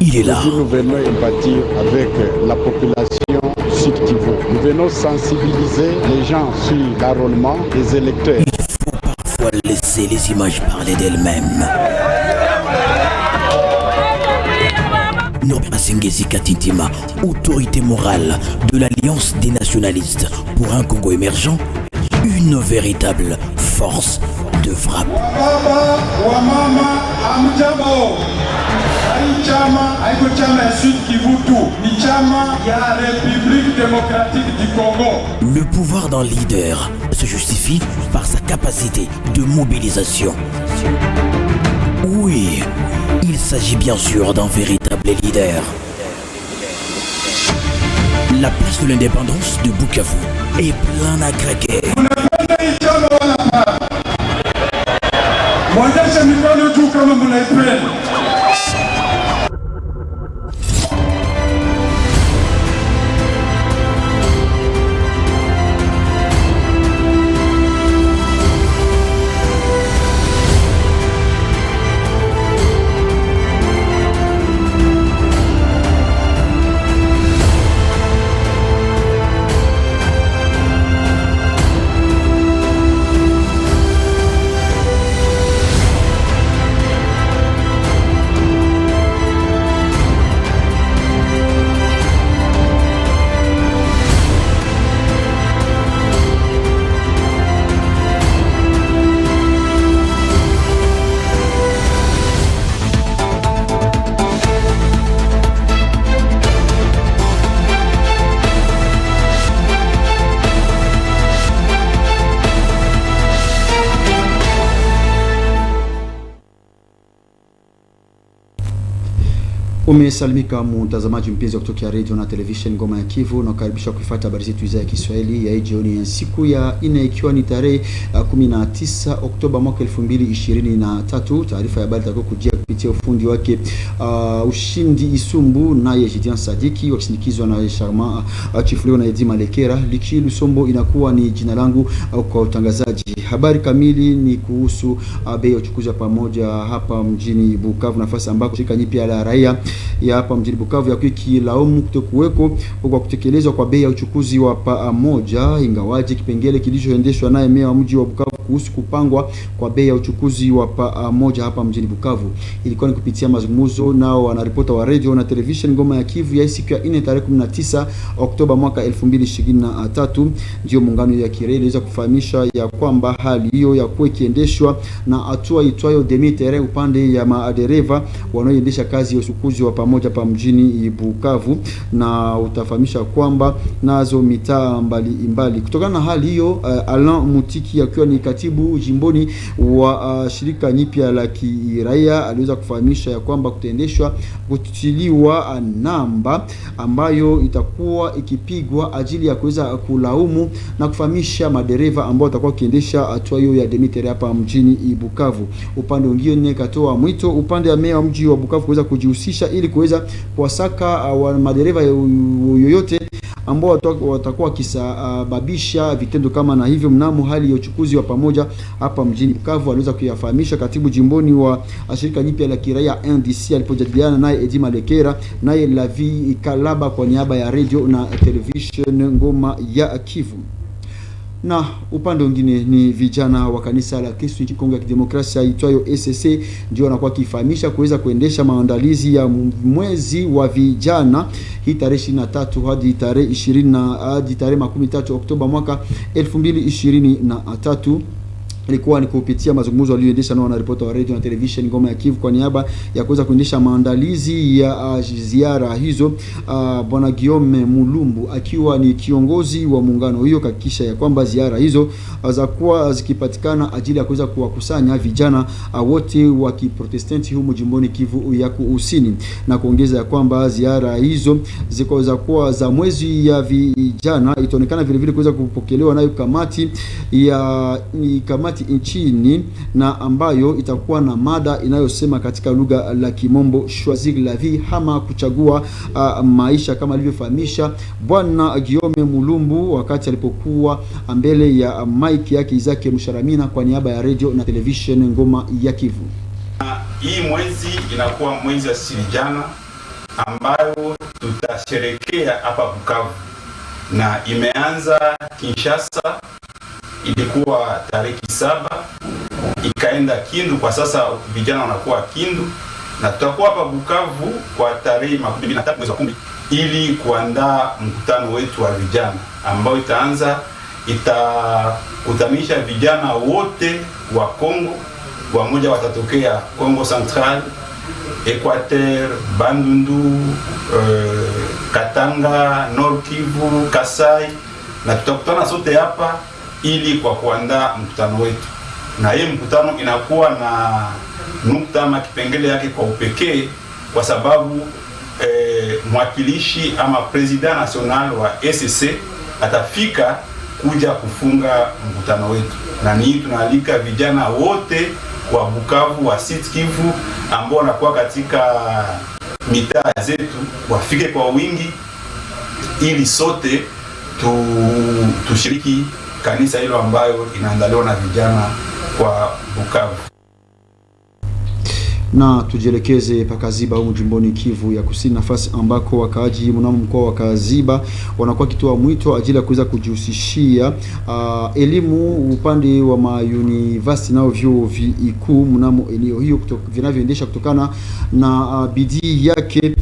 il est là. Nous venons bâtir avec la population Sud Kivu. Nous venons sensibiliser les gens sur l'enrôlement des électeurs. Il faut parfois laisser les images parler d'elles-mêmes. Norbert Sengezi Katintima, autorité morale de l'Alliance des nationalistes pour un Congo émergent, une véritable force de frappe. Le pouvoir d'un leader se justifie par sa capacité de mobilisation. Oui, il s'agit bien sûr d'un véritable leader. La place de l'indépendance de Bukavu est pleine à craquer. Umesalimika mtazamaji mpenzi kutoka radio na television Ngoma ya Kivu, na karibisha kufuata habari zetu za Kiswahili ya jioni ya siku ya 4 ikiwa ni tarehe 19 Oktoba mwaka 2023. Taarifa ya habari itakayokujia kupitia ufundi wake Ushindi Isumbu na Jean Sadiki wakisindikizwa na Sharma Chifulio na Edima Lekera. Liki Lusombo inakuwa ni jina langu kwa utangazaji. Habari kamili ni kuhusu bei ya uchukuzi pamoja hapa mjini Bukavu, nafasi ambako shirika nyipya la raia ya hapa mjini Bukavu ya kukilaumu kutokuweko kwa kutekelezwa kwa bei ya uchukuzi wa pamoja, ingawaje kipengele kilichoendeshwa naye meya wa mji wa Bukavu kuhusu kupangwa kwa bei ya uchukuzi wa pamoja hapa mjini Bukavu. Ilikuwa ni kupitia mazungumzo nao wanaripota wa radio na television Ngoma ya Kivu ya siku ya 4 tarehe 19 Oktoba mwaka 2023, ndio muungano ya Kireli iliweza kufahamisha ya kwamba hali hiyo ya kuwa ikiendeshwa na hatua itwayo demi-terrain upande ya madereva wanaoendesha kazi ya uchukuzi wa pamoja pa mjini Bukavu, na utafahamisha kwamba nazo mitaa mbali. Kutokana na hali hiyo, Alain Mutiki akiwa ni katibu jimboni wa shirika nyipya la kiraia aliweza kufahamisha ya kwamba kutaendeshwa kutiliwa namba ambayo itakuwa ikipigwa ajili ya kuweza kulaumu na kufahamisha madereva ambao watakuwa kiendesha hatua hiyo ya demi-terrain hapa mjini Bukavu. Upande mwingine katoa mwito upande ya meya wa mji wa Bukavu kuweza kujihusisha ili kuweza kuwasaka madereva yoyote ambao watakuwa kisababisha vitendo kama na hivyo mnamo hali ya uchukuzi wa pamoja hapa mjini Bukavu. Aliweza kuyafahamisha katibu jimboni wa shirika nyipya la kiraia NDC alipojadiliana naye Edima Lekera naye Lavi Kalaba kwa niaba ya radio na television Ngoma ya Kivu. Na upande mwingine ni vijana wa kanisa la Kristo nchini Kongo ya Kidemokrasia itwayo ECC ndio wanakuwa kifahamisha kuweza kuendesha maandalizi ya mwezi wa vijana hii tarehe 23 hadi tarehe 20 hadi tarehe 13 Oktoba mwaka 2023. Ilikuwa ni kupitia mazungumzo aliyoendesha na wanaripota wa radio na television Ngoma ya Kivu kwa niaba ya kuweza kuendesha maandalizi ya ziara hizo. Bwana Guillaume Mulumbu akiwa ni kiongozi wa muungano hiyo kakisha ya kwamba ziara hizo za kuwa zikipatikana ajili ya kuweza kuwakusanya vijana wote wa Kiprotestanti humo jimboni Kivu ya Kusini, na kuongeza ya kwamba ziara hizo ziko za kuwa za mwezi ya vijana itaonekana vile vile kuweza kupokelewa nayo kamati nchini, na ambayo itakuwa na mada inayosema katika lugha la Kimombo choisir la vie, ama kuchagua maisha, kama alivyofahamisha Bwana Guillaume Mulumbu wakati alipokuwa mbele ya mic yake Isaac Musharamina kwa niaba ya radio na television Ngoma ya Kivu. Hii mwezi inakuwa mwezi ya vijana, ambayo tutasherekea hapa Bukavu, na imeanza Kinshasa, ilikuwa tarehe 7, ikaenda Kindu. Kwa sasa vijana wanakuwa Kindu, na tutakuwa hapa Bukavu kwa tarehe 23 mwezi wa 10 ili kuandaa mkutano wetu wa vijana ambao itakutanisha vijana wote wa Kongo. Wamoja watatokea Kongo Central, Equateur, Bandundu, Katanga, Nord Kivu, Kasai, na tutakutana sote hapa ili kwa kuandaa mkutano wetu. Na hii mkutano inakuwa na nukta ama kipengele yake kwa upekee, kwa sababu mwakilishi ama president national wa ECC atafika kuja kufunga mkutano wetu, na ni tunaalika vijana wote wa Bukavu, wa Sud Kivu ambao wanakuwa katika mitaa zetu wafike kwa wingi ili sote tushiriki kanisa hilo ambayo inaandaliwa na vijana kwa Bukavu. Na tujielekeze pakaziba huko jimboni Kivu ya Kusini, nafasi ambako wakaaji mnamo mkoa wa Kaziba wanakuwa kitoa mwito ajili ya kuweza kujihusishia elimu upande wa university nao vyuo vikuu mnamo eneo hiyo vinavyoendesha kutokana na bidii yake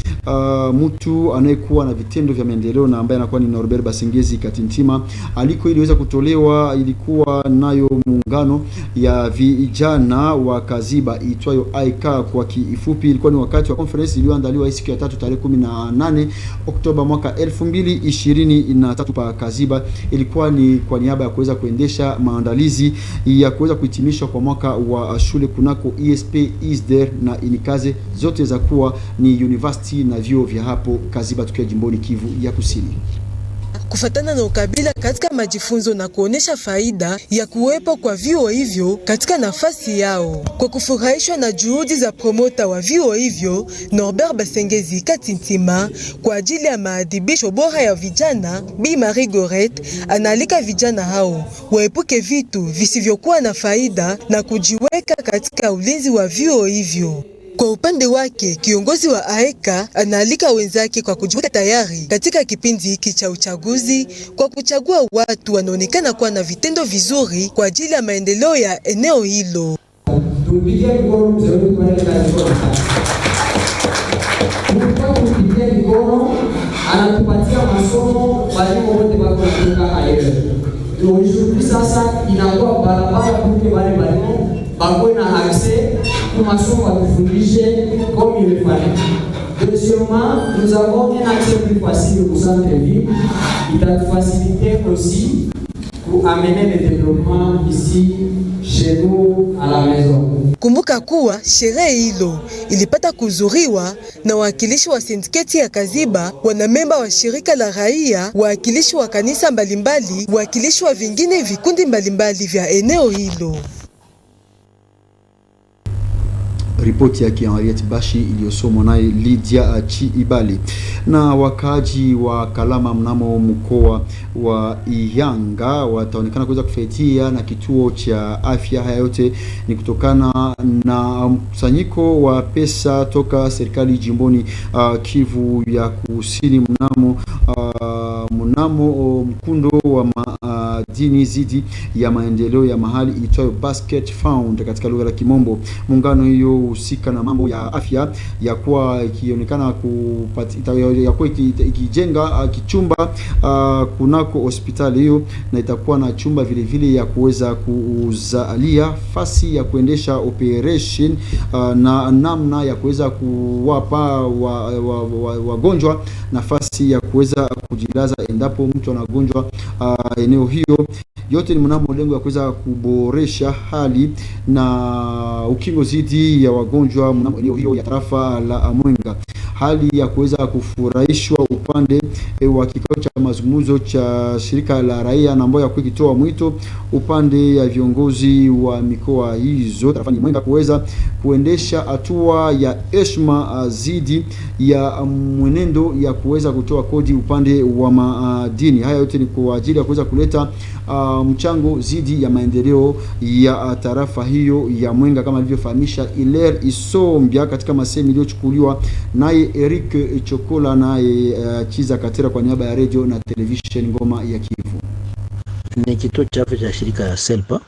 mtu anayekuwa na vitendo vya maendeleo na ambaye anakuwa ni Norbert Basengezi Katintima. Aliko iliweza kutolewa, ilikuwa nayo muungano ya vijana wa Kaziba itwayo Aika kwa kifupi. Ilikuwa ni wakati wa conference iliyoandaliwa siku ya 3 tarehe 18 Oktoba mwaka 2023 pa Kaziba. Ilikuwa ni kwa niaba ya kuweza kuendesha maandalizi ya kuweza kuhitimishwa kwa mwaka wa shule kunako ESP ISDER na inikaze zote za kuwa ni university na vyuo vya hapo Kaziba tukiwa jimboni Kivu ya Kusini. Kufatana na ukabila katika majifunzo na kuonesha faida ya kuwepo kwa vyuo hivyo katika nafasi yao. Kwa kufurahishwa na juhudi za promota wa vyuo hivyo, Norbert Basengezi Katintima, kwa ajili ya maadhibisho bora ya vijana, Bi Marie Goret analika vijana hao waepuke vitu visivyokuwa na faida na kujiweka katika ulinzi wa vyuo hivyo. Kwa upande wake, kiongozi wa AEKA analika wenzake kwa kujiweka tayari katika kipindi hiki cha uchaguzi kwa kuchagua watu wanaonekana kuwa na vitendo vizuri kwa ajili ya maendeleo ya eneo hilo. Anatupatia masomo walimu wote wako kutoka ayer. Aujourd'hui sasa inakuwa barabara pour wale walimu bakwe na accès pour masomo watufundishe comme il le fallait. Deuxièmement, nous avons un accès plus facile au centre-ville. Il va faciliter aussi pour amener le développement ici chez nous à la maison. Kumbuka kuwa sherehe hilo ilipata kuzuriwa na wakilishi wa sindiketi ya Kaziba, wanamemba wa shirika la raia, wakilishi wa kanisa mbalimbali, wakilishi wa vingine vikundi mbalimbali vya eneo hilo. Ripoti yake Henriette Bashi iliyosomwa naye Lydia Chiibali. Na wakaaji wa Kalama mnamo mkoa wa Iyanga wataonekana kuweza kufaidia na kituo cha afya. Haya yote ni kutokana na mkusanyiko wa pesa toka serikali jimboni Kivu ya Kusini mnamo mkundo wa madini zidi ya maendeleo ya mahali itwayo Basket Fund katika lugha la Kimombo. Muungano hiyo husika na mambo ya afya ya kuwa ikionekana ikijenga kichumba kunako hospitali hiyo, na itakuwa na chumba vile vile ya kuweza kuzalia fasi ya kuendesha operation na namna ya kuweza kuwapa wagonjwa nafasi ya kuweza kujilaza endapo mtu anagonjwa. Eneo hiyo yote ni mnamo lengo ya kuweza kuboresha hali na ukingo zidi ya wagonjwa mnamo eneo hiyo ya tarafa la Mwenga. Hali ya kuweza kufurahishwa upande wa kikao cha mazungumzo cha shirika la raia na ambayo yakitoa mwito upande ya viongozi wa mikoa hizo tarafani Mwenga kuweza kuendesha hatua ya heshima zidi ya mwenendo ya kuweza kutoa kodi upande wa madini. Haya yote ni kwa ajili ya kuweza kuleta mchango zidi ya maendeleo ya tarafa hiyo ya Mwenga, kama alivyofahamisha Hilaire Isombia katika masemi iliyochukuliwa naye naye Eric Chokola naye Chiza Katera kwa niaba ya radio na television Ngoma ya Kivu. Ni kituo cha afya cha shirika ya Selpa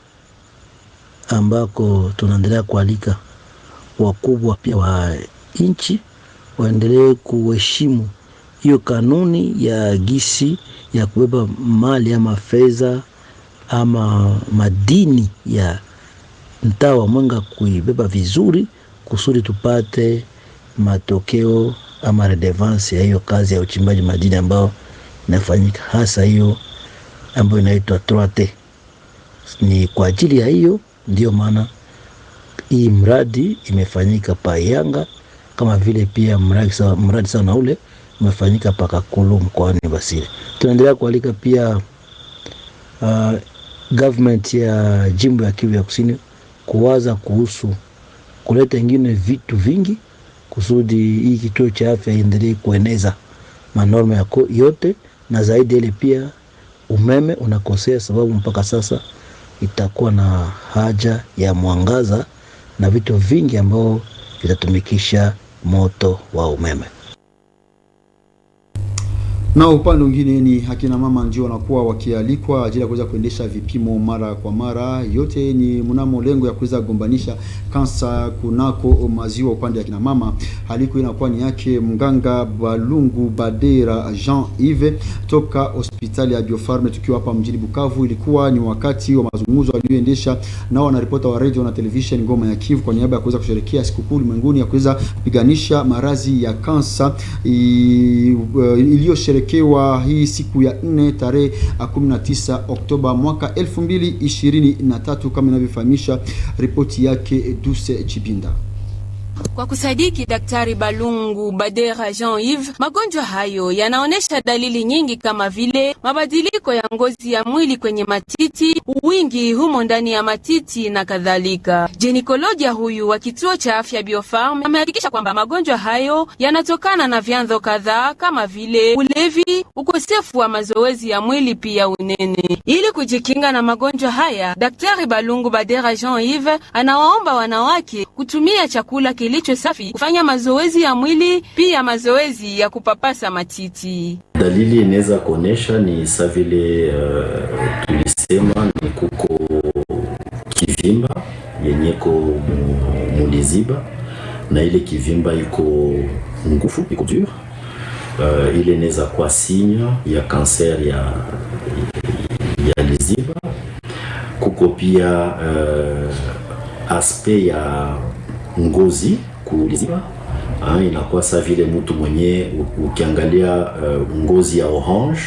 ambako tunaendelea kualika wakubwa pia wa nchi waendelee kuheshimu hiyo kanuni ya gisi ya kubeba mali ama fedha ama madini ya mtaa wa Mwenga, kuibeba vizuri kusudi tupate matokeo ama redevance ya hiyo kazi ya uchimbaji madini ambao inafanyika, hasa hiyo ambayo inaitwa 3T. Ni kwa ajili ya hiyo ndio maana hii mradi imefanyika pa Yanga, kama vile pia mradi sawa na ule umefanyika pa Kakulu mkoani Basile. Tunaendelea kualika pia government ya jimbo ya Kivu ya Kusini kuwaza kuhusu kuleta ingine vitu vingi kusudi hii kituo cha afya iendelee kueneza manorma yako yote, na zaidi ile pia umeme unakosea, sababu mpaka sasa itakuwa na haja ya mwangaza na vitu vingi ambao vitatumikisha moto wa umeme. Na upande mwingine ni akina mama ndio wanakuwa wakialikwa ajili ya kuweza kuendesha vipimo mara kwa mara. Yote ni mnamo lengo ya kuweza gombanisha kansa kunako maziwa upande ya kina mama. Haliko inakuwa ni yake mganga Balungu Badera Jean-Yves toka hospitali ya Biofarme tukiwa hapa mjini Bukavu. Ilikuwa ni wakati wa mazungumzo aliyoendesha na wanaripota wa radio na television Ngoma ya Kivu kwa niaba ya kuweza kusherehekea sikukuu ulimwenguni ya kuweza kupiganisha maradhi ya kansa iliyosherekewa hii siku ya 4 tarehe 19 Oktoba mwaka 2023 kama inavyofahamisha ripoti yake Duse Chibinda. Kwa kusadiki Daktari Balungu Badera Jean-Yves, magonjwa hayo yanaonesha dalili nyingi kama vile mabadiliko ya ngozi ya mwili kwenye matiti, wingi humo ndani ya matiti na kadhalika. Ginekolojia huyu wa kituo cha afya Biofarm amehakikisha kwamba magonjwa hayo yanatokana na vyanzo kadhaa kama vile ulevi, ukosefu wa mazoezi ya mwili pia unene. Ili kujikinga na magonjwa haya, Daktari Balungu Badera Jean-Yves anawaomba wanawake kutumia chakula kilicho safi, kufanya mazoezi ya mwili, pia mazoezi ya kupapasa matiti. Dalili inaweza kuonesha ni sa vile tulisema ni kuko kivimba yenyeko muliziba, na ile kivimba iko ngufu, iko dur. Ile inaweza kuwa sinya ya kanser ya liziba. Kuko pia aspect ya ngozi kuliziba, inakuwa sa vile mtu mwenye ukiangalia ngozi ya orange,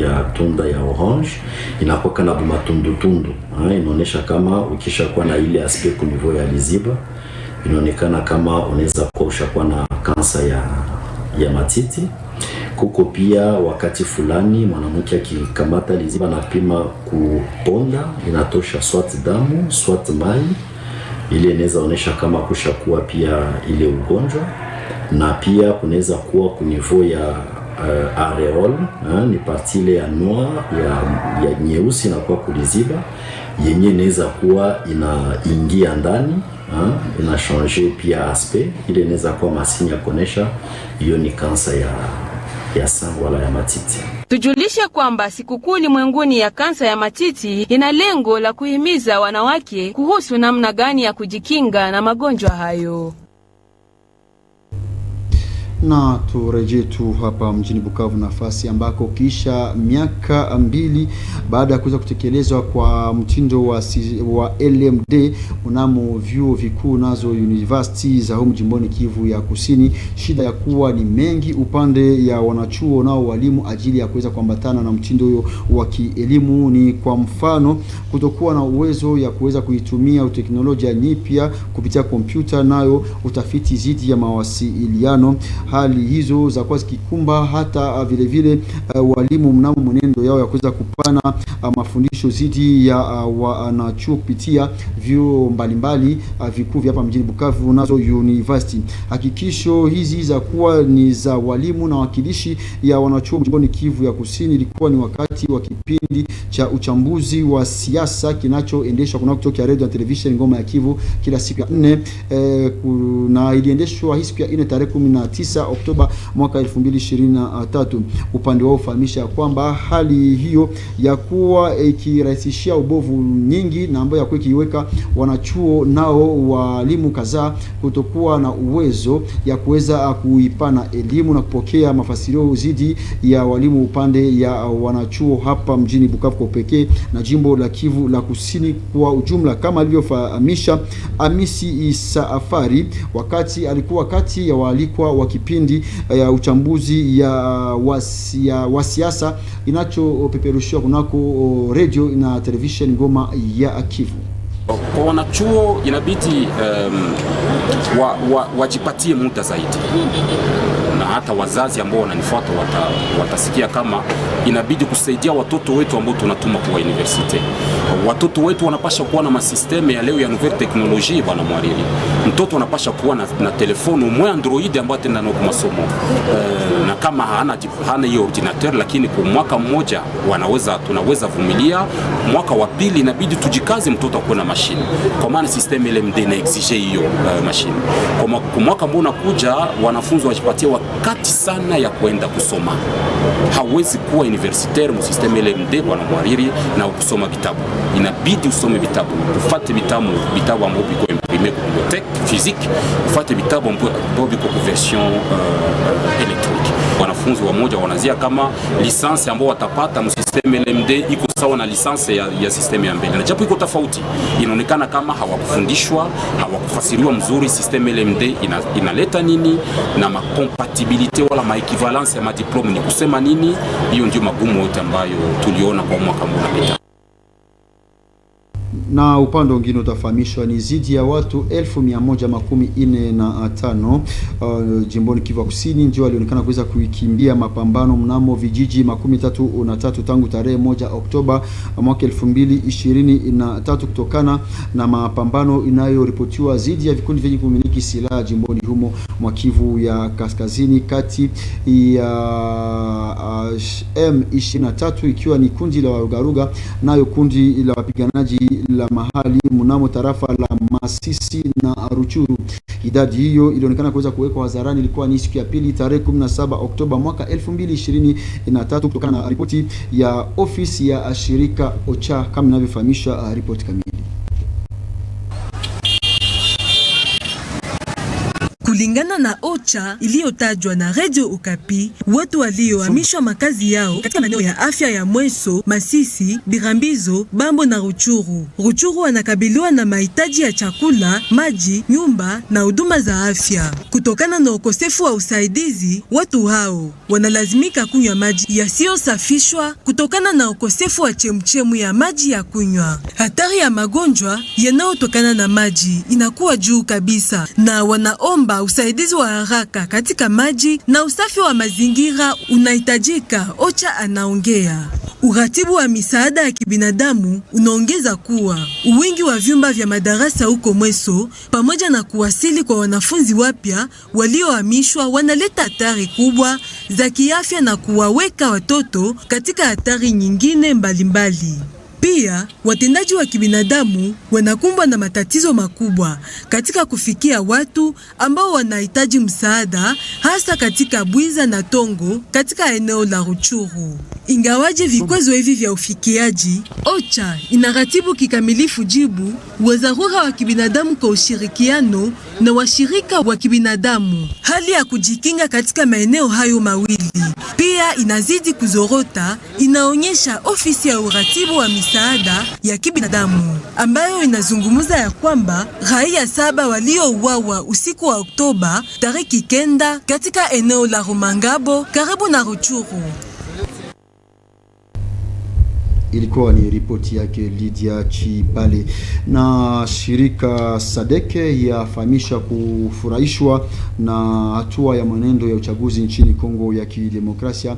ya tunda ya orange inakuwa kana bumatundu tundu, inaonesha kama ukishakuwa na ile aspect ku niveau ya liziba, inaonekana kama unaweza kuwa na kansa ya matiti. Kuko pia wakati fulani mwanamke akikamata liziba na pima kuponda, inatosha swat damu swat mai, ile inaweza onesha kama kushakuwa pia ile ugonjwa. Na pia kunaweza kuwa ku niveau ya areole, ni partile ya noir ya nyeusi na kwa kuliziba yenye inaweza kuwa inaingia ndani, ina changer pia aspect. Ile inaweza kuwa masinya kuonesha hiyo ni kansa ya sang wala ya matiti. Tujulishe kwamba sikukuu ulimwenguni ya kansa ya matiti ina lengo la kuhimiza wanawake kuhusu namna gani ya kujikinga na magonjwa hayo. Na turejee tu hapa mjini Bukavu, nafasi ambako kisha miaka 2 baada ya kuweza kutekelezwa kwa mtindo wa LMD unamo vyuo vikuu nazo university za humu jimboni Kivu ya Kusini, shida ya kuwa ni mengi upande ya wanachuo nao walimu ajili ya kuweza kuambatana na mtindo huo wa kielimu. Ni kwa mfano kutokuwa na uwezo ya kuweza kuitumia teknolojia nyipya kupitia kompyuta, nayo utafiti zidi ya mawasiliano. Hali hizo za kwa zikikumba hata vile vile walimu mnamo mwenendo yao ya kuweza kupana mafundisho zidi ya wanachuo kupitia vyuo mbalimbali vikuu hapa mjini Bukavu nazo university. Hakikisho hizi za kuwa ni za walimu na wakilishi ya wanachuo jimboni Kivu ya Kusini ilikuwa ni wakati wa kipindi cha uchambuzi wa siasa kinachoendeshwa kuna kutoka radio na television Ngoma ya Kivu kila siku ya 4, na iliendeshwa hii siku ya 4 tarehe 19 9 Oktoba mwaka 2023. Upande wao ufahamisha kwamba hali hiyo ya kuwa ikirahisishia ubovu nyingi na ambayo yakuwa ikiweka wanachuo nao walimu kadhaa kutokuwa na uwezo ya kuweza kuipana elimu na kupokea mafasirio zidi ya walimu upande ya wanachuo hapa mjini Bukavu kwa pekee na jimbo la Kivu la Kusini kwa ujumla, kama alivyofahamisha Amisi Saafari wakati alikuwa kati ya waalikwa wa kipindi ya uchambuzi ya siasa inachopeperushiwa kunako radio na television Ngoma ya Kivu. Kwa wanachuo inabidi wajipatie muda zaidi, na hata wazazi ambao wananifuata watasikia kama inabidi kusaidia watoto wetu ambao tunatuma kwa university. Watoto wetu wanapasha kuwa na masisteme ya leo ya nouvelle technologie bwana mwariri. Mtoto anapasha kuwa na telefoni mwe Android ambayo atenda na masomo. Na kama hana hiyo ordinateur, lakini kwa mwaka mmoja tunaweza vumilia. Mwaka wa pili inabidi tujikaze mtoto akuwe na mashine. Kwa maana system LMD na exige hiyo mashine. Kwa mwaka ambao unakuja wanafunzi wajipatie wakati sana ya kuenda kusoma. Hawezi kuwa universitaire mu system LMD bwana mwariri na kusoma vitabu. Inabidi usome vitabu, ufuate vitabu ambavyo viko imprimé kwa bibliothèque physique, ufuate vitabu ambavyo viko kwa version électronique. Wanafunzi wamoja wanazia kama lisansi ambao watapata mu system LMD iko sawa na lisansi ya system ya mbele, na japo iko tofauti. Inaonekana kama hawakufundishwa, hawakufasiriwa mzuri system LMD inaleta nini na macompatibilité wala maequivalence ya madiplome ni kusema nini. Hiyo ndio magumu yote ambayo tuliona kwa mwaka mmoja. Na upande mwingine utafahamishwa ni zidi ya watu 1145 jimboni Kivu Kusini ndio walionekana kuweza kuikimbia mapambano mnamo vijiji 33 tangu tarehe 1 Oktoba mwaka 2023 kutokana na mapambano inayoripotiwa zidi ya vikundi vyenye kumiliki silaha jimboni humo mwa Kivu ya Kaskazini kati ya M23 ikiwa ni kundi la Warugaruga nayo kundi la wapiganaji la mahali mnamo tarafa la Masisi na Ruchuru. Idadi hiyo ilionekana kuweza kuwekwa hadharani ilikuwa ni siku ya pili tarehe 17 Oktoba mwaka 2023 kutokana na ripoti ya ofisi ya shirika OCHA kama inavyofahamisha ripoti kamili. Kulingana na OCHA iliyotajwa na Radio Okapi, watu waliohamishwa makazi yao katika maeneo ya afya ya Mweso, Masisi, Birambizo, Bambo na Ruchuru. Ruchuru wanakabiliwa na mahitaji ya chakula, maji, nyumba na huduma za afya. Kutokana na ukosefu wa usaidizi, watu hao wanalazimika kunywa maji yasiyosafishwa kutokana na ukosefu wa chemchemu ya maji ya kunywa. Hatari ya magonjwa yanayotokana na maji inakuwa juu kabisa na wanaomba usaidizi wa haraka katika maji na usafi wa mazingira unahitajika, OCHA anaongea. Uratibu wa misaada ya kibinadamu unaongeza kuwa uwingi wa vyumba vya madarasa huko Mweso pamoja na kuwasili kwa wanafunzi wapya waliohamishwa wanaleta hatari kubwa za kiafya na kuwaweka watoto katika hatari nyingine mbalimbali. Pia, watendaji wa kibinadamu wanakumbwa na matatizo makubwa katika kufikia watu ambao wanahitaji msaada, hasa katika Bwiza na Tongo katika eneo la Ruchuru. Ingawaje vikwazo hivi vya ufikiaji, OCHA inaratibu kikamilifu jibu wa dharura wa kibinadamu kwa ushirikiano na washirika wa kibinadamu. Hali ya kujikinga katika maeneo hayo mawili pia inazidi kuzorota, inaonyesha ofisi ya uratibu wa misaada ya kibinadamu ambayo inazungumza ya kwamba raia 7 waliouawa usiku wa Oktoba tarehe 9 katika eneo la Rumangabo karibu na Ruchuru. Ilikuwa ni ripoti yake Lydia Chipale. Na shirika Sadeke yafahamisha kufurahishwa na hatua ya mwenendo ya uchaguzi nchini Kongo ya Kidemokrasia.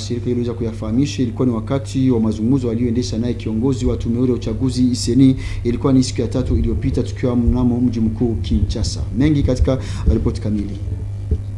Shirika iliweza kuyafahamisha ilikuwa ni wakati wa mazungumzo walioendesha naye kiongozi wa tume ya uchaguzi Seni. Ilikuwa ni siku ya 3 iliyopita tukiwa mnamo mji mkuu Kinshasa. Mengi katika ripoti kamili.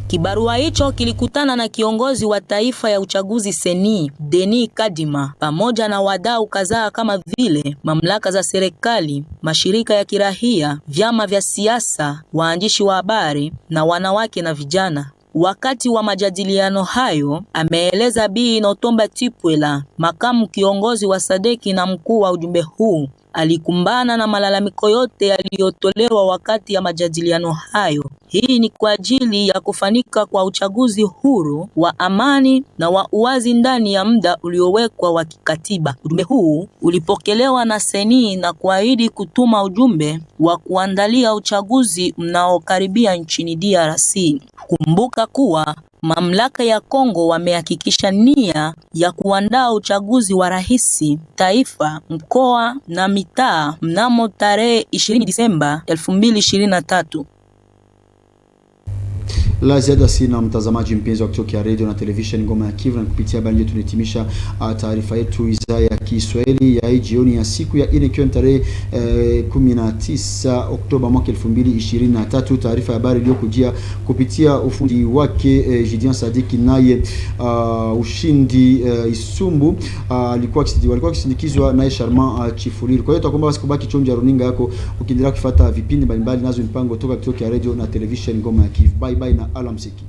Kibarua hicho kilikutana na kiongozi wa taifa ya uchaguzi Seni, Denis Kadima, pamoja na wadau kadhaa kama vile mamlaka za serikali, mashirika ya kirahia, vyama vya siasa, waandishi wa habari na wanawake na vijana. Wakati wa majadiliano hayo, ameeleza Bi Notomba Tipwela, makamu kiongozi wa Sadeki na mkuu wa ujumbe huu, alikumbana na malalamiko yote yaliyotolewa wakati ya majadiliano hayo. Hii ni kwa ajili ya kufanyika kwa uchaguzi huru, wa amani na wa uwazi ndani ya muda uliowekwa wa kikatiba. Ujumbe huu ulipokelewa na Seni na kuahidi kutuma ujumbe wa kuandalia uchaguzi mnaokaribia nchini DRC. Kumbuka kuwa mamlaka ya Kongo wamehakikisha nia ya kuandaa uchaguzi wa rais, taifa, mkoa na mitaa mnamo tarehe 20 Disemba 2023. La ziada sina, mtazamaji mpenzi wa kutoka radio na television Ngoma ya Kivu, na kupitia bali tunahitimisha taarifa yetu idhaa ya Kiswahili ya jioni ya siku ya ine ikiwa tarehe 19 Oktoba mwaka 2023. Taarifa ya habari iliyokujia kupitia ufundi wake Gideon Sadiki, naye Ushindi Isumbu walikuwa kisindikizwa naye Charmant Chifuliri. Kwa hiyo tutakomba basi kubaki chonja runinga yako ukiendelea kufuata vipindi mbalimbali nazo mpango kutoka radio na television Ngoma ya Kivu. Bye bye na alamsiki.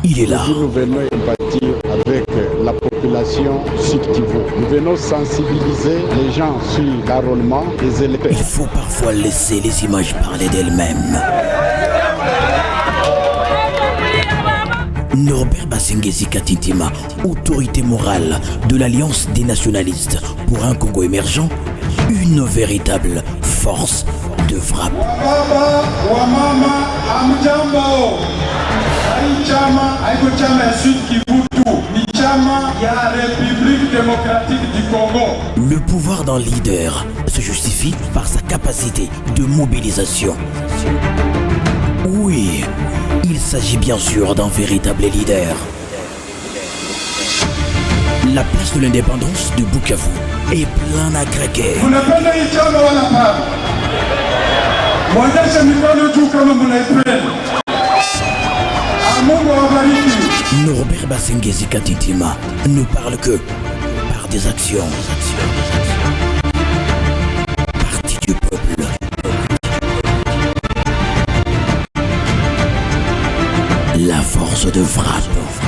Il est là. Nous venons bâtir avec la population Sud Kivu. Nous venons sensibiliser les gens sur l'enrôlement des électeurs. Il faut parfois laisser les images parler d'elles-mêmes. Norbert Basengezi Katintima, autorité morale de l'Alliance des nationalistes pour un Congo émergent, une véritable force de frappe. Le pouvoir d'un leader se justifie par sa capacité de mobilisation. Oui, il s'agit bien sûr d'un véritable leader. La place de l'indépendance de Bukavu est pleine à craquer. Norbert Basengezi Katintima ne parle que par des actions. Parti du peuple. La force de frappe.